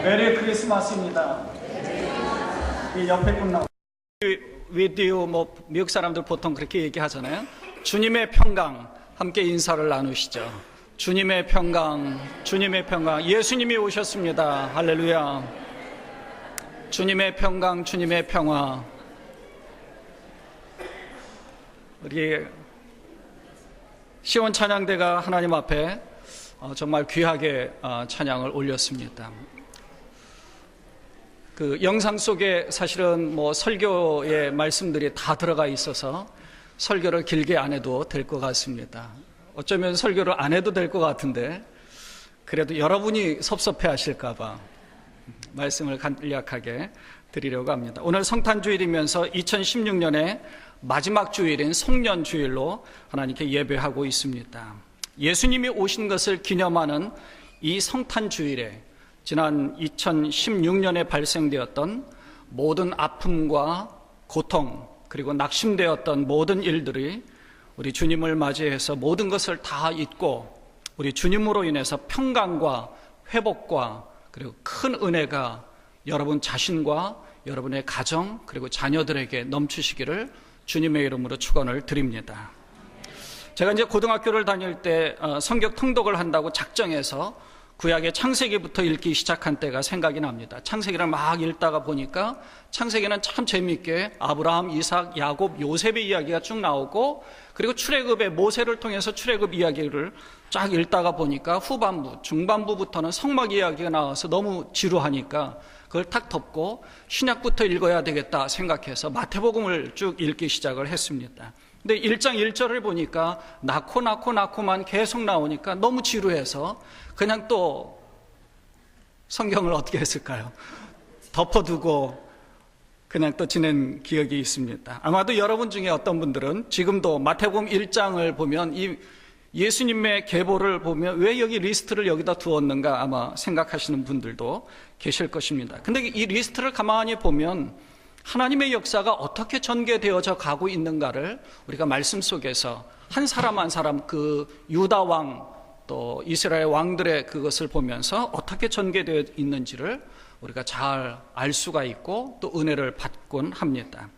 메리 크리스마스입니다. 이 옆에 분 나오. 위디오 미국 사람들 보통 그렇게 얘기하잖아요. 주님의 평강 함께 인사를 나누시죠. 주님의 평강, 주님의 평강. 예수님이 오셨습니다. 할렐루야. 주님의 평강, 주님의 평화. 우리 시온 찬양대가 하나님 앞에 정말 귀하게 찬양을 올렸습니다. 그 영상 속에 사실은 설교의 말씀들이 다 들어가 있어서 설교를 길게 안 해도 될 것 같습니다. 어쩌면 설교를 안 해도 될 것 같은데 그래도 여러분이 섭섭해 하실까봐 말씀을 간략하게 드리려고 합니다. 오늘 성탄주일이면서 2016년의 마지막 주일인 송년주일로 하나님께 예배하고 있습니다. 예수님이 오신 것을 기념하는 이 성탄주일에 지난 2016년에 발생되었던 모든 아픔과 고통 그리고 낙심되었던 모든 일들이 우리 주님을 맞이해서 모든 것을 다 잊고 우리 주님으로 인해서 평강과 회복과 그리고 큰 은혜가 여러분 자신과 여러분의 가정 그리고 자녀들에게 넘치시기를 주님의 이름으로 축원을 드립니다. 제가 이제 고등학교를 다닐 때 성경 통독을 한다고 작정해서 구약의 창세기부터 읽기 시작한 때가 생각이 납니다. 창세기를 막 읽다가 보니까 창세기는 참 재미있게 아브라함, 이삭, 야곱, 요셉의 이야기가 쭉 나오고 그리고 출애굽의 모세를 통해서 출애굽 이야기를 쫙 읽다가 보니까 후반부, 중반부부터는 성막 이야기가 나와서 너무 지루하니까 그걸 탁 덮고 신약부터 읽어야 되겠다 생각해서 마태복음을 쭉 읽기 시작을 했습니다. 근데 1장 1절을 보니까 낳고만 계속 나오니까 너무 지루해서 그냥 또 성경을 어떻게 했을까요? 덮어두고 그냥 또 지낸 기억이 있습니다. 아마도 여러분 중에 어떤 분들은 지금도 마태복음 1장을 보면 이 예수님의 계보를 보면 왜 여기 리스트를 여기다 두었는가 아마 생각하시는 분들도 계실 것입니다. 근데 이 리스트를 가만히 보면 하나님의 역사가 어떻게 전개되어져 가고 있는가를 우리가 말씀 속에서 한 사람 한 사람 그 유다 왕 또 이스라엘 왕들의 그것을 보면서 어떻게 전개되어 있는지를 우리가 잘 알 수가 있고 또 은혜를 받곤 합니다.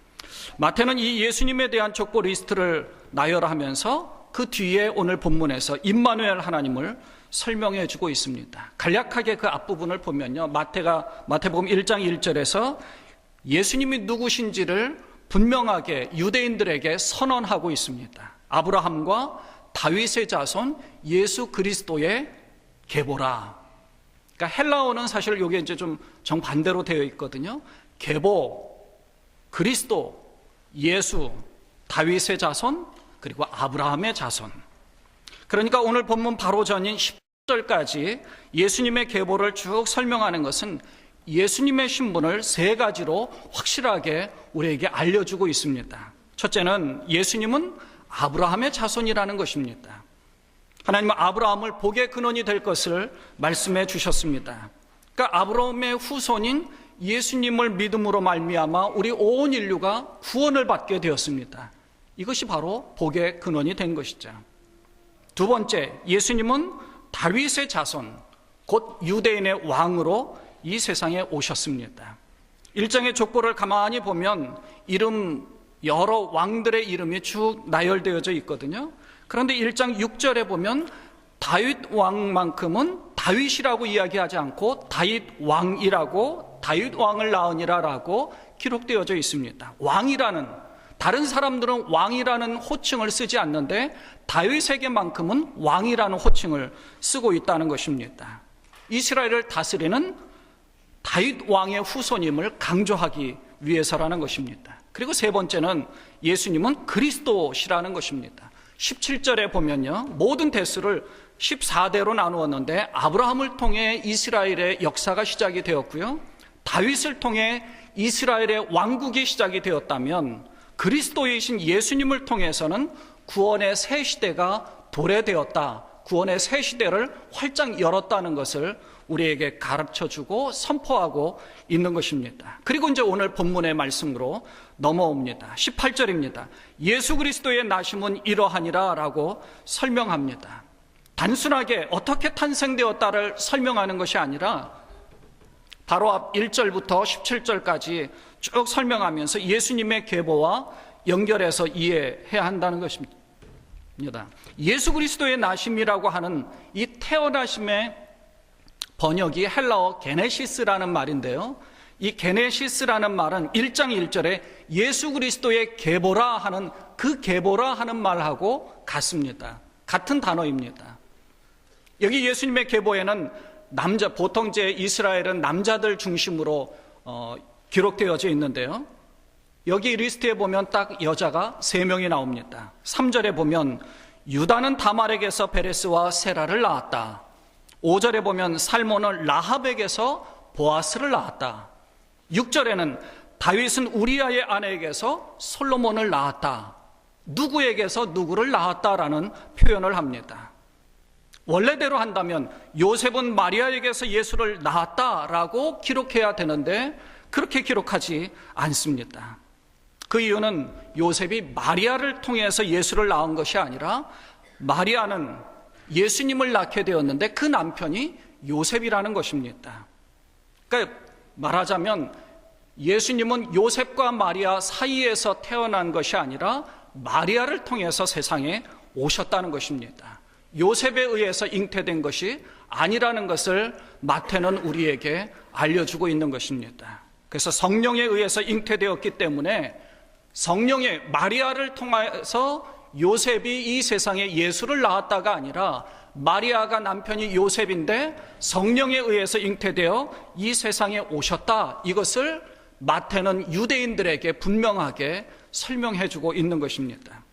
마태는 이 예수님에 대한 족보 리스트를 나열하면서 그 뒤에 오늘 본문에서 임마누엘 하나님을 설명해 주고 있습니다. 간략하게 그 앞부분을 보면요. 마태복음 1장 1절에서 예수님이 누구신지를 분명하게 유대인들에게 선언하고 있습니다. 아브라함과 다윗의 자손 예수 그리스도의 계보라. 그러니까 헬라어는 사실 이게 이제 좀 정반대로 되어 있거든요. 계보, 그리스도, 예수, 다윗의 자손, 그리고 아브라함의 자손. 그러니까 오늘 본문 바로 전인 10절까지 예수님의 계보를 쭉 설명하는 것은 예수님의 신분을 세 가지로 확실하게 우리에게 알려주고 있습니다. 첫째는 예수님은 아브라함의 자손이라는 것입니다. 하나님은 아브라함을 복의 근원이 될 것을 말씀해 주셨습니다. 그러니까 아브라함의 후손인 예수님을 믿음으로 말미암아 우리 온 인류가 구원을 받게 되었습니다. 이것이 바로 복의 근원이 된 것이죠. 두 번째, 예수님은 다윗의 자손, 곧 유대인의 왕으로 이 세상에 오셨습니다. 1장의 족보를 가만히 보면 여러 왕들의 이름이 쭉 나열되어져 있거든요. 그런데 1장 6절에 보면 다윗 왕만큼은 다윗이라고 이야기하지 않고 다윗 왕이라고 다윗 왕을 낳으니라라고 기록되어져 있습니다. 왕이라는, 다른 사람들은 왕이라는 호칭을 쓰지 않는데 다윗에게만큼은 왕이라는 호칭을 쓰고 있다는 것입니다. 이스라엘을 다스리는 다윗 왕의 후손임을 강조하기 위해서라는 것입니다. 그리고 세 번째는 예수님은 그리스도시라는 것입니다. 17절에 보면요, 모든 대수를 14대로 나누었는데 아브라함을 통해 이스라엘의 역사가 시작이 되었고요, 다윗을 통해 이스라엘의 왕국이 시작이 되었다면 그리스도이신 예수님을 통해서는 구원의 새 시대가 도래되었다, 구원의 새 시대를 활짝 열었다는 것을 우리에게 가르쳐주고 선포하고 있는 것입니다. 그리고 이제 오늘 본문의 말씀으로 넘어옵니다. 18절입니다. 예수 그리스도의 나심은 이러하니라 라고 설명합니다. 단순하게 어떻게 탄생되었다를 설명하는 것이 아니라 바로 앞 1절부터 17절까지 쭉 설명하면서 예수님의 계보와 연결해서 이해해야 한다는 것입니다. 예수 그리스도의 나심이라고 하는 이 태어나심의 번역이 헬라어 게네시스라는 말인데요, 이 게네시스라는 말은 1장 1절에 예수 그리스도의 계보라 하는 그 계보라 하는 말하고 같습니다. 같은 단어입니다. 여기 예수님의 계보에는 보통 이스라엘은 남자들 중심으로 기록되어져 있는데요, 여기 리스트에 보면 딱 여자가 3명이 나옵니다. 3절에 보면 유다는 다말에게서 베레스와 세라를 낳았다. 5절에 보면 살몬은 라합에게서 보아스를 낳았다. 6절에는 다윗은 우리아의 아내에게서 솔로몬을 낳았다. 누구에게서 누구를 낳았다라는 표현을 합니다. 원래대로 한다면 요셉은 마리아에게서 예수를 낳았다라고 기록해야 되는데 그렇게 기록하지 않습니다. 그 이유는 요셉이 마리아를 통해서 예수를 낳은 것이 아니라 마리아는 예수님을 낳게 되었는데 그 남편이 요셉이라는 것입니다. 그러니까 말하자면 예수님은 요셉과 마리아 사이에서 태어난 것이 아니라 마리아를 통해서 세상에 오셨다는 것입니다. 요셉에 의해서 잉태된 것이 아니라는 것을 마태는 우리에게 알려주고 있는 것입니다. 그래서 성령에 의해서 잉태되었기 때문에 성령의 마리아를 통해서 요셉이 이 세상에 예수를 낳았다가 아니라 마리아가 남편이 요셉인데 성령에 의해서 잉태되어 이 세상에 오셨다, 이것을 마태는 유대인들에게 분명하게 설명해주고 있는 것입니다.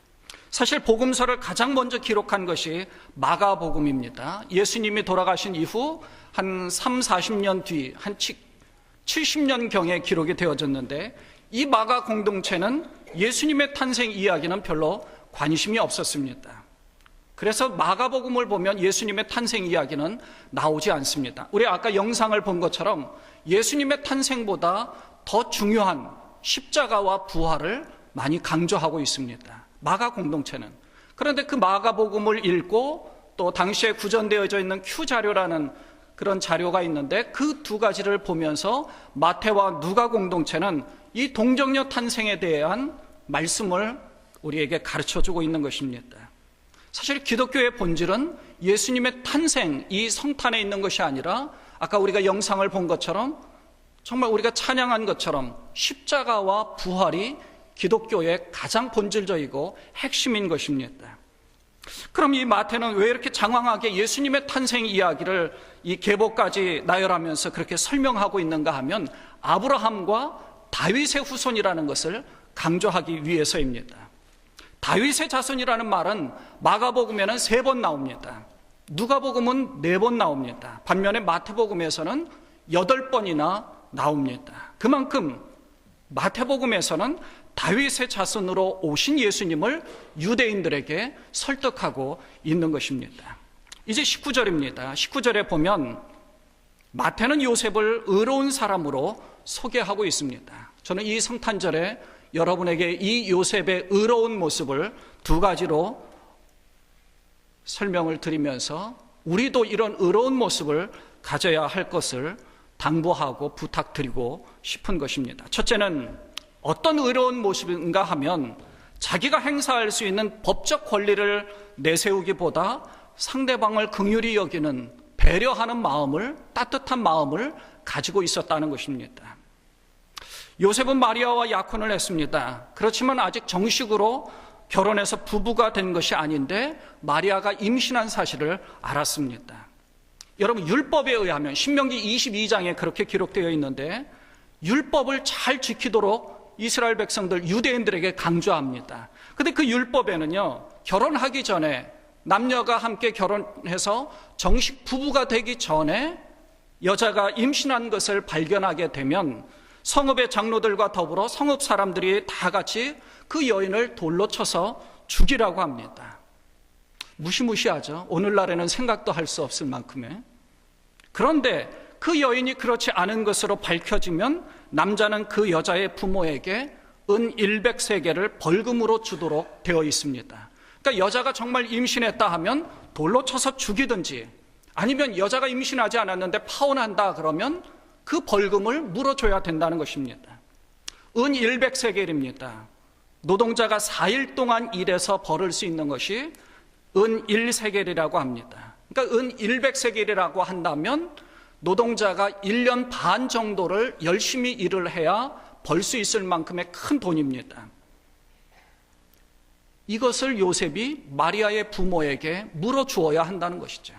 사실 복음서를 가장 먼저 기록한 것이 마가복음입니다. 예수님이 돌아가신 이후 한 30-40년 뒤, 한 70년경에 기록이 되어졌는데 이 마가 공동체는 예수님의 탄생 이야기는 별로 관심이 없었습니다. 그래서 마가복음을 보면 예수님의 탄생 이야기는 나오지 않습니다. 우리 아까 영상을 본 것처럼 예수님의 탄생보다 더 중요한 십자가와 부활을 많이 강조하고 있습니다. 마가 공동체는. 그런데 그 마가복음을 읽고 또 당시에 구전되어져 있는 Q자료라는 그런 자료가 있는데 그 두 가지를 보면서 마태와 누가 공동체는 이 동정녀 탄생에 대한 말씀을 우리에게 가르쳐주고 있는 것입니다. 사실 기독교의 본질은 예수님의 탄생, 이 성탄에 있는 것이 아니라 아까 우리가 영상을 본 것처럼 정말 우리가 찬양한 것처럼 십자가와 부활이 기독교의 가장 본질적이고 핵심인 것입니다. 그럼 이 마태는 왜 이렇게 장황하게 예수님의 탄생 이야기를 이 계보까지 나열하면서 그렇게 설명하고 있는가 하면 아브라함과 다윗의 후손이라는 것을 강조하기 위해서입니다. 다윗의 자손이라는 말은 마가복음에는 3번 나옵니다. 누가복음은 4번 나옵니다. 반면에 마태복음에서는 8번이나 나옵니다. 그만큼 마태복음에서는 다윗의 자손으로 오신 예수님을 유대인들에게 설득하고 있는 것입니다. 이제 19절입니다. 19절에 보면 마태는 요셉을 의로운 사람으로 소개하고 있습니다. 저는 이 성탄절에 여러분에게 이 요셉의 의로운 모습을 2가지로 설명을 드리면서 우리도 이런 의로운 모습을 가져야 할 것을 당부하고 부탁드리고 싶은 것입니다. 첫째는 어떤 의로운 모습인가 하면 자기가 행사할 수 있는 법적 권리를 내세우기보다 상대방을 긍휼히 여기는 배려하는 마음을, 따뜻한 마음을 가지고 있었다는 것입니다. 요셉은 마리아와 약혼을 했습니다. 그렇지만 아직 정식으로 결혼해서 부부가 된 것이 아닌데 마리아가 임신한 사실을 알았습니다. 여러분, 율법에 의하면 신명기 22장에 그렇게 기록되어 있는데 율법을 잘 지키도록 이스라엘 백성들, 유대인들에게 강조합니다. 그런데 그 율법에는요, 결혼하기 전에 남녀가 함께 결혼해서 정식 부부가 되기 전에 여자가 임신한 것을 발견하게 되면 성읍의 장로들과 더불어 성읍 사람들이 다 같이 그 여인을 돌로 쳐서 죽이라고 합니다. 무시무시하죠. 오늘날에는 생각도 할 수 없을 만큼의. 그런데 그 여인이 그렇지 않은 것으로 밝혀지면 남자는 그 여자의 부모에게 은 100세겔을 벌금으로 주도록 되어 있습니다. 그러니까 여자가 정말 임신했다 하면 돌로 쳐서 죽이든지, 아니면 여자가 임신하지 않았는데 파혼한다 그러면 그 벌금을 물어줘야 된다는 것입니다. 은 100세겔입니다. 노동자가 4일 동안 일해서 벌을 수 있는 것이 은 1세겔이라고 합니다. 그러니까 은 100세겔이라고 한다면 노동자가 1년 반 정도를 열심히 일을 해야 벌 수 있을 만큼의 큰 돈입니다. 이것을 요셉이 마리아의 부모에게 물어주어야 한다는 것이죠.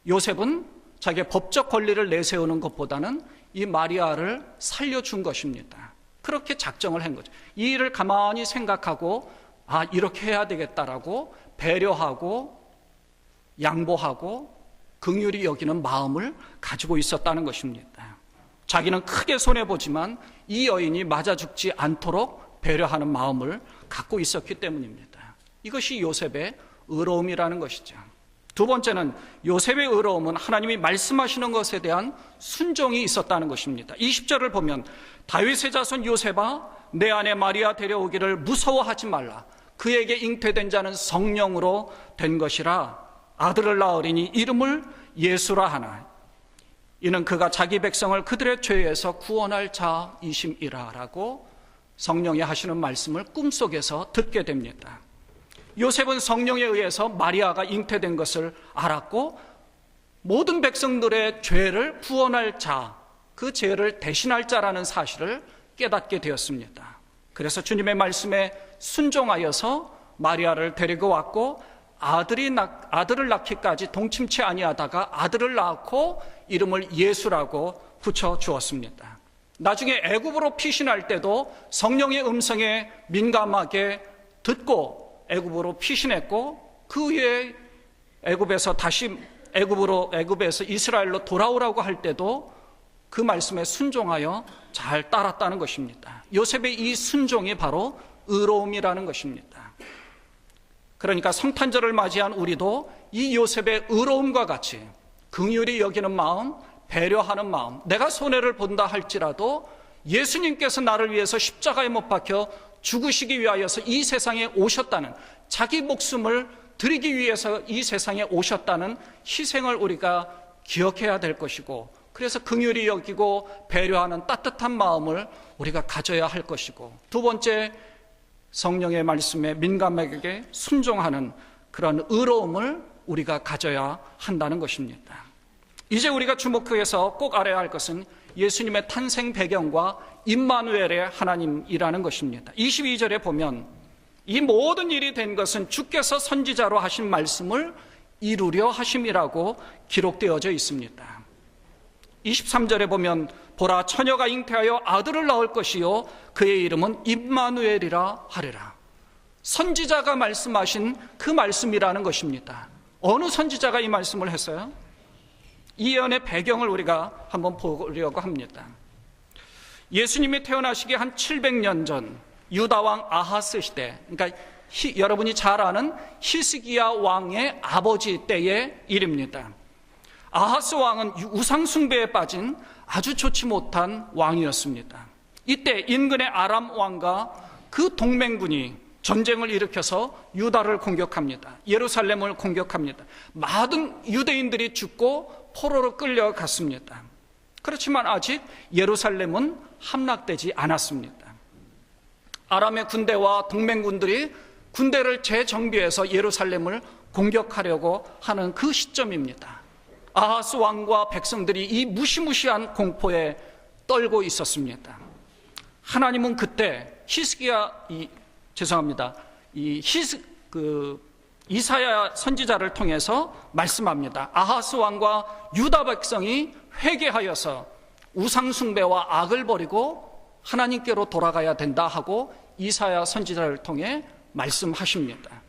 요셉은 자기의 법적 권리를 내세우는 것보다는 이 마리아를 살려준 것입니다. 그렇게 작정을 한 거죠. 이 일을 가만히 생각하고 이렇게 해야 되겠다라고 배려하고 양보하고 긍휼히 여기는 마음을 가지고 있었다는 것입니다. 자기는 크게 손해보지만 이 여인이 맞아 죽지 않도록 배려하는 마음을 갖고 있었기 때문입니다. 이것이 요셉의 의로움이라는 것이죠. 두 번째는 요셉의 의로움은 하나님이 말씀하시는 것에 대한 순종이 있었다는 것입니다. 20절을 보면 다윗의 자손 요셉아 내 아내 마리아 데려오기를 무서워하지 말라. 그에게 잉태된 자는 성령으로 된 것이라. 아들을 낳으리니 이름을 예수라 하나. 이는 그가 자기 백성을 그들의 죄에서 구원할 자이심이라 라고 성령이 하시는 말씀을 꿈속에서 듣게 됩니다. 요셉은 성령에 의해서 마리아가 잉태된 것을 알았고 모든 백성들의 죄를 구원할 자, 그 죄를 대신할 자라는 사실을 깨닫게 되었습니다. 그래서 주님의 말씀에 순종하여서 마리아를 데리고 왔고 아들을 낳기까지 동침치 아니하다가 아들을 낳고 이름을 예수라고 붙여 주었습니다. 나중에 애굽으로 피신할 때도 성령의 음성에 민감하게 듣고 애굽으로 피신했고 그 후에 애굽에서 이스라엘로 돌아오라고 할 때도 그 말씀에 순종하여 잘 따랐다는 것입니다. 요셉의 이 순종이 바로 의로움이라는 것입니다. 그러니까 성탄절을 맞이한 우리도 이 요셉의 의로움과 같이 긍휼히 여기는 마음, 배려하는 마음, 내가 손해를 본다 할지라도 예수님께서 나를 위해서 십자가에 못 박혀 죽으시기 위하여서 이 세상에 오셨다는, 자기 목숨을 드리기 위해서 이 세상에 오셨다는 희생을 우리가 기억해야 될 것이고, 그래서 긍휼히 여기고 배려하는 따뜻한 마음을 우리가 가져야 할 것이고, 두 번째 성령의 말씀에 민감하게 순종하는 그런 의로움을 우리가 가져야 한다는 것입니다. 이제 우리가 주목해서 꼭 알아야 할 것은 예수님의 탄생 배경과 임마누엘의 하나님이라는 것입니다. 22절에 보면 이 모든 일이 된 것은 주께서 선지자로 하신 말씀을 이루려 하심이라고 기록되어져 있습니다. 23절에 보면 보라 처녀가 잉태하여 아들을 낳을 것이요 그의 이름은 임마누엘이라 하리라. 선지자가 말씀하신 그 말씀이라는 것입니다. 어느 선지자가 이 말씀을 했어요? 이 예언의 배경을 우리가 한번 보려고 합니다. 예수님이 태어나시기 한 700년 전 유다왕 아하스 시대, 그러니까 여러분이 잘 아는 히스기야 왕의 아버지 때의 일입니다. 아하스 왕은 우상 숭배에 빠진 아주 좋지 못한 왕이었습니다. 이때 인근의 아람 왕과 그 동맹군이 전쟁을 일으켜서 유다를 공격합니다. 예루살렘을 공격합니다. 많은 유대인들이 죽고 포로로 끌려갔습니다. 그렇지만 아직 예루살렘은 함락되지 않았습니다. 아람의 군대와 동맹군들이 군대를 재정비해서 예루살렘을 공격하려고 하는 그 시점입니다. 아하스 왕과 백성들이 이 무시무시한 공포에 떨고 있었습니다. 하나님은 그때 이사야 선지자를 통해서 말씀합니다. 아하스 왕과 유다 백성이 회개하여서 우상 숭배와 악을 버리고 하나님께로 돌아가야 된다 하고 이사야 선지자를 통해 말씀하십니다.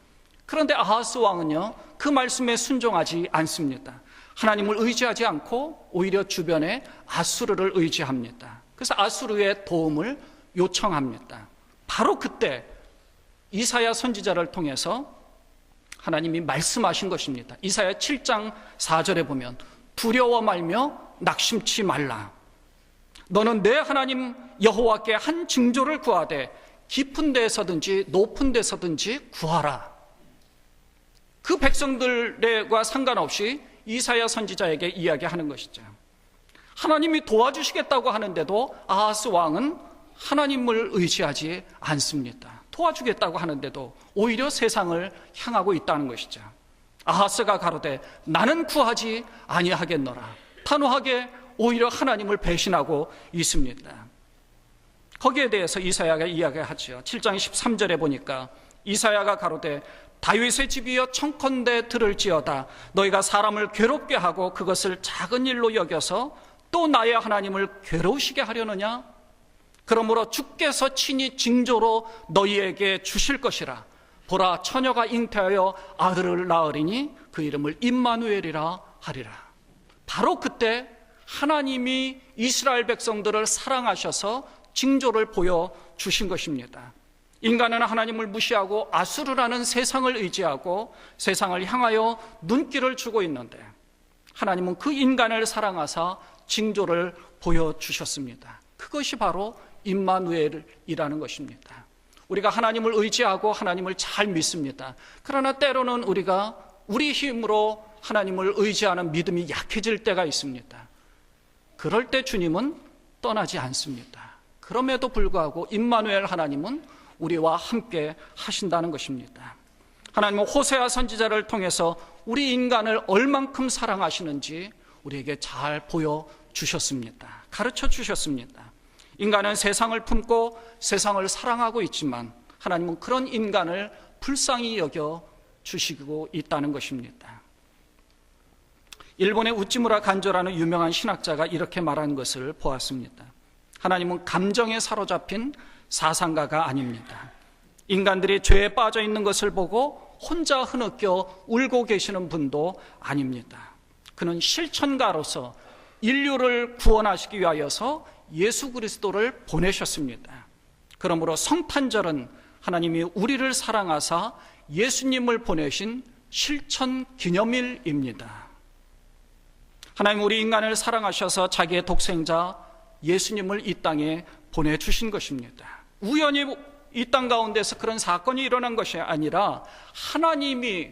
그런데 아하스 왕은요, 그 말씀에 순종하지 않습니다. 하나님을 의지하지 않고 오히려 주변에 아수르를 의지합니다. 그래서 아수르의 도움을 요청합니다. 바로 그때 이사야 선지자를 통해서 하나님이 말씀하신 것입니다. 이사야 7장 4절에 보면 두려워 말며 낙심치 말라. 너는 내 하나님 여호와께 한 징조를 구하되 깊은 데서든지 높은 데서든지 구하라. 그 백성들과 상관없이 이사야 선지자에게 이야기하는 것이죠. 하나님이 도와주시겠다고 하는데도 아하스 왕은 하나님을 의지하지 않습니다. 도와주겠다고 하는데도 오히려 세상을 향하고 있다는 것이죠. 아하스가 가로되 나는 구하지 아니하겠노라. 단호하게 오히려 하나님을 배신하고 있습니다. 거기에 대해서 이사야가 이야기하죠. 7장 13절에 보니까 이사야가 가로되 다윗의 집이여 청컨대 들을지어다. 너희가 사람을 괴롭게 하고 그것을 작은 일로 여겨서 또 나의 하나님을 괴로우시게 하려느냐? 그러므로 주께서 친히 징조로 너희에게 주실 것이라. 보라, 처녀가 잉태하여 아들을 낳으리니 그 이름을 임마누엘이라 하리라. 바로 그때 하나님이 이스라엘 백성들을 사랑하셔서 징조를 보여주신 것입니다. 인간은 하나님을 무시하고 아수르라는 세상을 의지하고 세상을 향하여 눈길을 주고 있는데 하나님은 그 인간을 사랑하사 징조를 보여주셨습니다. 그것이 바로 임마누엘이라는 것입니다. 우리가 하나님을 의지하고 하나님을 잘 믿습니다. 그러나 때로는 우리가 우리 힘으로 하나님을 의지하는 믿음이 약해질 때가 있습니다. 그럴 때 주님은 떠나지 않습니다. 그럼에도 불구하고 임마누엘 하나님은 우리와 함께 하신다는 것입니다. 하나님은 호세아 선지자를 통해서 우리 인간을 얼만큼 사랑하시는지 우리에게 잘 보여주셨습니다. 가르쳐 주셨습니다. 인간은 세상을 품고 세상을 사랑하고 있지만 하나님은 그런 인간을 불쌍히 여겨 주시고 있다는 것입니다. 일본의 우찌무라 간조라는 유명한 신학자가 이렇게 말한 것을 보았습니다. 하나님은 감정에 사로잡힌 사상가가 아닙니다. 인간들이 죄에 빠져 있는 것을 보고 혼자 흐느껴 울고 계시는 분도 아닙니다. 그는 실천가로서 인류를 구원하시기 위하여서 예수 그리스도를 보내셨습니다. 그러므로 성탄절은 하나님이 우리를 사랑하사 예수님을 보내신 실천 기념일입니다. 하나님 우리 인간을 사랑하셔서 자기의 독생자 예수님을 이 땅에 보내주신 것입니다. 우연히 이 땅 가운데서 그런 사건이 일어난 것이 아니라 하나님이,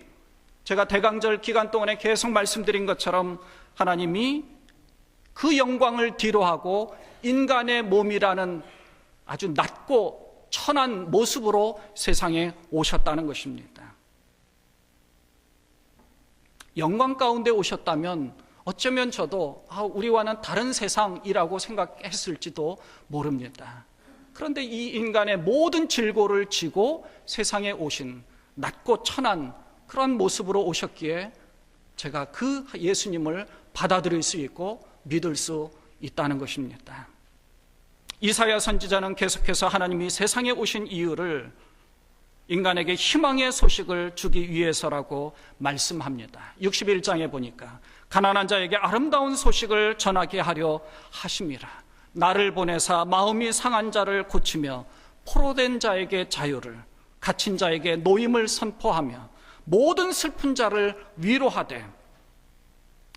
제가 대강절 기간 동안에 계속 말씀드린 것처럼 하나님이 그 영광을 뒤로하고 인간의 몸이라는 아주 낮고 천한 모습으로 세상에 오셨다는 것입니다. 영광 가운데 오셨다면 어쩌면 저도 우리와는 다른 세상이라고 생각했을지도 모릅니다. 그런데 이 인간의 모든 질고를 지고 세상에 오신 낮고 천한 그런 모습으로 오셨기에 제가 그 예수님을 받아들일 수 있고 믿을 수 있다는 것입니다. 이사야 선지자는 계속해서 하나님이 세상에 오신 이유를 인간에게 희망의 소식을 주기 위해서라고 말씀합니다. 61장에 보니까 가난한 자에게 아름다운 소식을 전하게 하려 하심이라. 나를 보내사 마음이 상한 자를 고치며 포로된 자에게 자유를, 갇힌 자에게 노임을 선포하며 모든 슬픈 자를 위로하되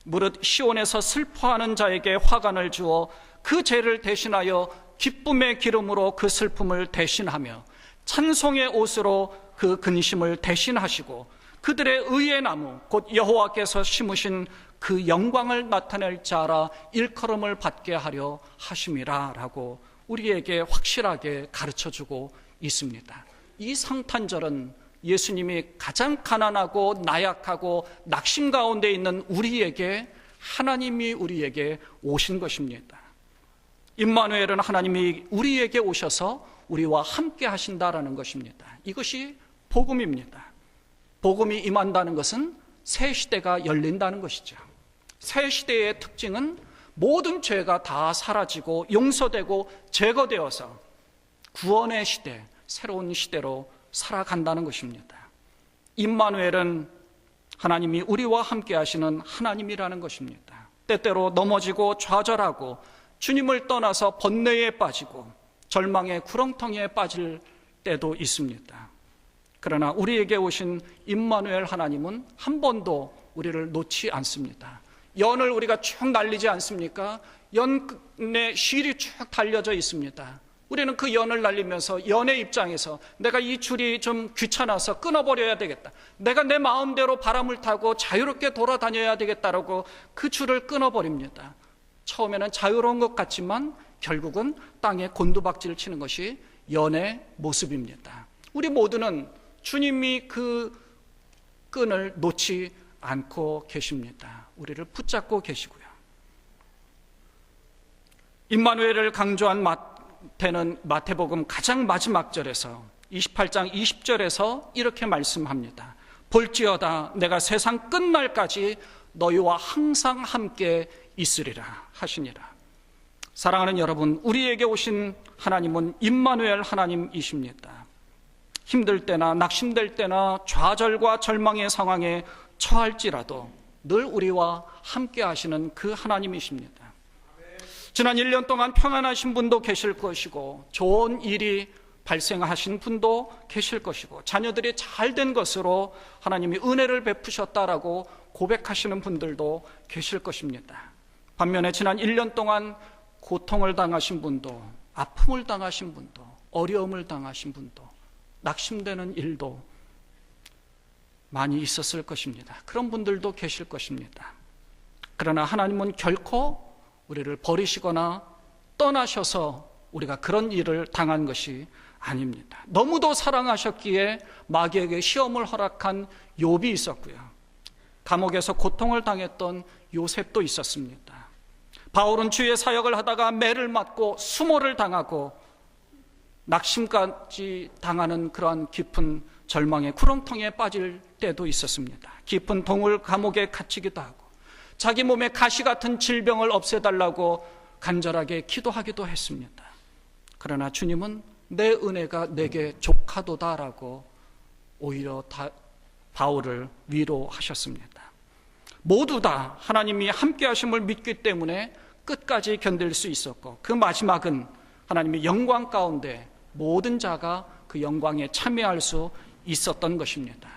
무릇 시온에서 슬퍼하는 자에게 화관을 주어 그 죄를 대신하여 기쁨의 기름으로 그 슬픔을 대신하며 찬송의 옷으로 그 근심을 대신하시고 그들의 의의 나무 곧 여호와께서 심으신 그 영광을 나타낼 자라 일컬음을 받게 하려 하심이라 라고 우리에게 확실하게 가르쳐주고 있습니다. 이 성탄절은 예수님이 가장 가난하고 나약하고 낙심 가운데 있는 우리에게, 하나님이 우리에게 오신 것입니다. 임마누엘은 하나님이 우리에게 오셔서 우리와 함께 하신다라는 것입니다. 이것이 복음입니다. 복음이 임한다는 것은 새 시대가 열린다는 것이죠. 새 시대의 특징은 모든 죄가 다 사라지고 용서되고 제거되어서 구원의 시대, 새로운 시대로 살아간다는 것입니다. 임마누엘은 하나님이 우리와 함께 하시는 하나님이라는 것입니다. 때때로 넘어지고 좌절하고 주님을 떠나서 번뇌에 빠지고 절망의 구렁텅이에 빠질 때도 있습니다. 그러나 우리에게 오신 임마누엘 하나님은 한 번도 우리를 놓지 않습니다. 연을 우리가 쭉 날리지 않습니까? 연의 실이 쭉 달려져 있습니다. 우리는 그 연을 날리면서 연의 입장에서 내가 이 줄이 좀 귀찮아서 끊어버려야 되겠다, 내가 내 마음대로 바람을 타고 자유롭게 돌아다녀야 되겠다라고 그 줄을 끊어버립니다. 처음에는 자유로운 것 같지만 결국은 땅에 곤두박질을 치는 것이 연의 모습입니다. 우리 모두는 주님이 그 끈을 놓지 않고 계십니다. 우리를 붙잡고 계시고요. 임마누엘을 강조한 마태복음 가장 마지막 절에서 28장 20절에서 이렇게 말씀합니다. 볼지어다 내가 세상 끝날까지 너희와 항상 함께 있으리라 하시니라. 사랑하는 여러분, 우리에게 오신 하나님은 임마누엘 하나님이십니다. 힘들 때나 낙심될 때나 좌절과 절망의 상황에 처할지라도 늘 우리와 함께 하시는 그 하나님이십니다. 지난 1년 동안 평안하신 분도 계실 것이고 좋은 일이 발생하신 분도 계실 것이고 자녀들이 잘된 것으로 하나님이 은혜를 베푸셨다라고 고백하시는 분들도 계실 것입니다. 반면에 지난 1년 동안 고통을 당하신 분도, 아픔을 당하신 분도, 어려움을 당하신 분도, 낙심되는 일도 많이 있었을 것입니다. 그런 분들도 계실 것입니다. 그러나 하나님은 결코 우리를 버리시거나 떠나셔서 우리가 그런 일을 당한 것이 아닙니다. 너무도 사랑하셨기에 마귀에게 시험을 허락한 욥이 있었고요. 감옥에서 고통을 당했던 요셉도 있었습니다. 바울은 주의 사역을 하다가 매를 맞고 수모를 당하고 낙심까지 당하는 그러한 깊은 절망의 구렁텅이에 빠질 때도 있었습니다. 깊은 동굴 감옥에 갇히기도 하고 자기 몸에 가시 같은 질병을 없애달라고 간절하게 기도하기도 했습니다. 그러나 주님은 내 은혜가 내게 족하도다라고 오히려 바울을 위로하셨습니다. 모두 다 하나님이 함께 하심을 믿기 때문에 끝까지 견딜 수 있었고 그 마지막은 하나님의 영광 가운데 모든 자가 그 영광에 참여할 수 있었던 것입니다.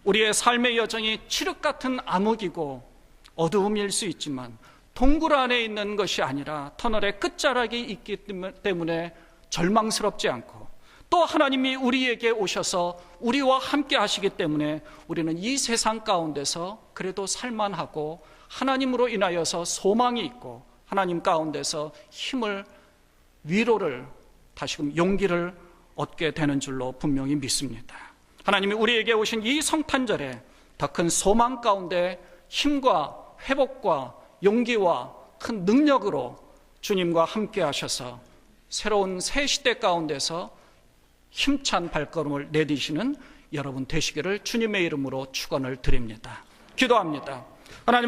우리의 삶의 여정이 칠흑 같은 암흑이고 어두움일 수 있지만 동굴 안에 있는 것이 아니라 터널의 끝자락이 있기 때문에 절망스럽지 않고 또 하나님이 우리에게 오셔서 우리와 함께 하시기 때문에 우리는 이 세상 가운데서 그래도 살만하고 하나님으로 인하여서 소망이 있고 하나님 가운데서 힘을, 위로를, 다시금 용기를 얻게 되는 줄로 분명히 믿습니다. 하나님이 우리에게 오신 이 성탄절에 더 큰 소망 가운데 힘과 회복과 용기와 큰 능력으로 주님과 함께 하셔서 새로운 새 시대 가운데서 힘찬 발걸음을 내디시는 여러분 되시기를 주님의 이름으로 축원을 드립니다. 기도합니다. 하나님